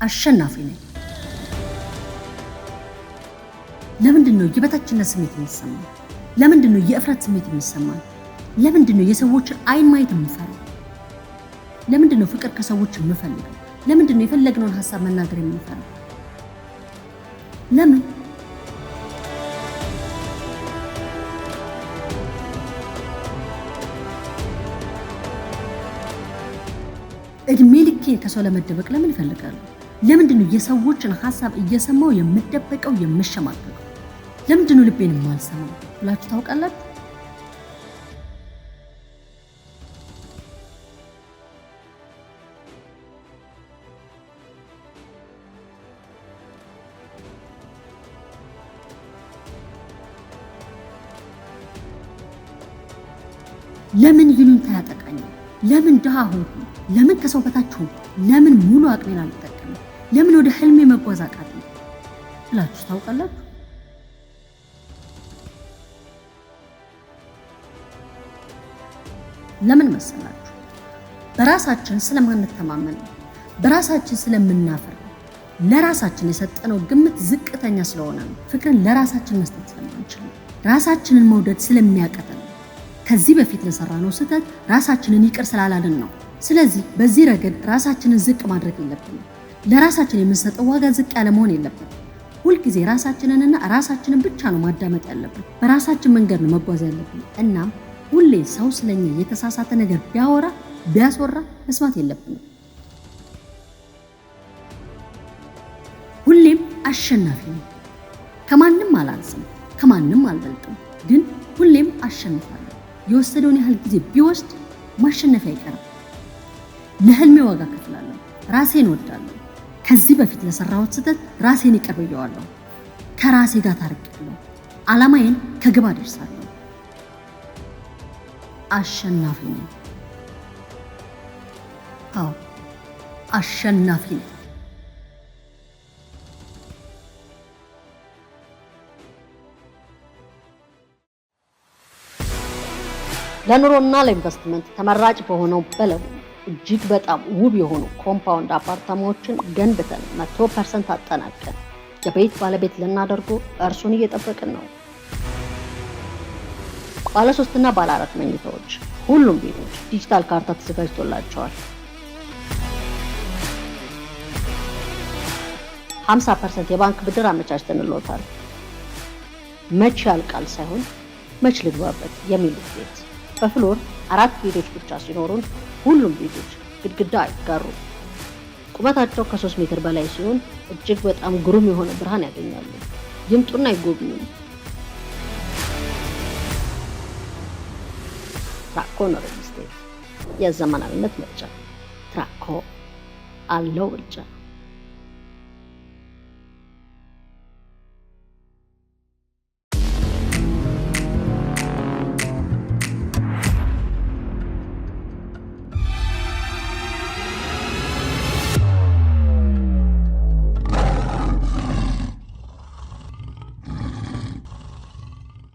አሸናፊ ነኝ። ለምንድነው የበታችነት ስሜት የሚሰማኝ? ለምንድነው የእፍረት ስሜት የሚሰማኝ? ለምንድነው የሰዎችን አይን ማየት የምፈራው? ለምንድነው ፍቅር ከሰዎች የምፈልገው? ለምንድነው የፈለግነውን ሐሳብ መናገር የምንፈራው? ለምን? እድሜ ልኬን ከሰው ለመደበቅ ለምን እፈልጋለሁ? ለምንድነው የሰዎችን ሐሳብ እየሰማው የምደበቀው የምሸማቀቀው? ለምንድነው ልቤን የማልሰማው ብላችሁ ታውቃላችሁ? ለምን ይሉኝታ ያጠቃኛል? ለምን ድሃ ሆንኩ? ለምን ከሰው በታች ሆንኩ? ለምን ሙሉ አቅሜን አልጠቀምም? ለምን ወደ ህልሜ መጓዝ አቃተኝ ብላችሁ ታውቃላችሁ? ለምን መሰላችሁ? በራሳችን ስለማንተማመን ነው። በራሳችን ስለምናፈር ነው። ለራሳችን የሰጠነው ግምት ዝቅተኛ ስለሆነ ነው። ፍቅርን ለራሳችን መስጠት ስለማንችል ነው። ራሳችንን መውደድ ስለሚያቀተን ነው። ከዚህ በፊት ለሰራነው ስህተት ራሳችንን ይቅር ስላላልን ነው። ስለዚህ በዚህ ረገድ ራሳችንን ዝቅ ማድረግ የለብንም። ለራሳችን የምንሰጠው ዋጋ ዝቅ ያለ መሆን የለበትም። ሁልጊዜ ራሳችንንና ራሳችንን ብቻ ነው ማዳመጥ ያለብን። በራሳችን መንገድ ነው መጓዝ ያለብን። እናም ሁሌ ሰው ስለኛ የተሳሳተ ነገር ቢያስወራ መስማት የለብንም። ሁሌም አሸናፊ ነኝ። ከማንም አላንስም፣ ከማንም አልበልጥም። ግን ሁሌም አሸንፋለሁ። የወሰደውን ያህል ጊዜ ቢወስድ ማሸነፍ አይቀርም። ለህልሜ ዋጋ ከፍላለሁ። ራሴን እወዳለሁ። ከዚህ በፊት ለሰራሁት ስህተት ራሴን ይቅር ብየዋለሁ። ከራሴ ጋር ታርቄያለሁ። ዓላማዬን ከግብ አደርሳለሁ። አሸናፊ ነኝ። አዎ አሸናፊ ነኝ። ለኑሮና ለኢንቨስትመንት ተመራጭ በሆነው በለቡ እጅግ በጣም ውብ የሆኑ ኮምፓውንድ አፓርታማዎችን ገንብተን 100% አጠናቀን የቤት ባለቤት ልናደርጉ እርሱን እየጠበቅን ነው። ባለ 3 እና ባለ 4 መኝታዎች ሁሉም ቤቶች ዲጂታል ካርታ ተዘጋጅቶላቸዋል። 50% የባንክ ብድር አመቻችተንልዎታል። መቼ ያልቃል ሳይሆን መች ልግባበት የሚሉት ቤት በፍሎር 4 ቤቶች ብቻ ሲኖሩን ሁሉም ቤቶች ግድግዳ አይጋሩ። ቁመታቸው ከ3 ሜትር በላይ ሲሆን እጅግ በጣም ግሩም የሆነ ብርሃን ያገኛሉ። ይምጡና ይጎብኙ። ትራኮ ሪል ስቴት የዘመናዊነት ምርጫ። ትራኮ አለው ብልጫ።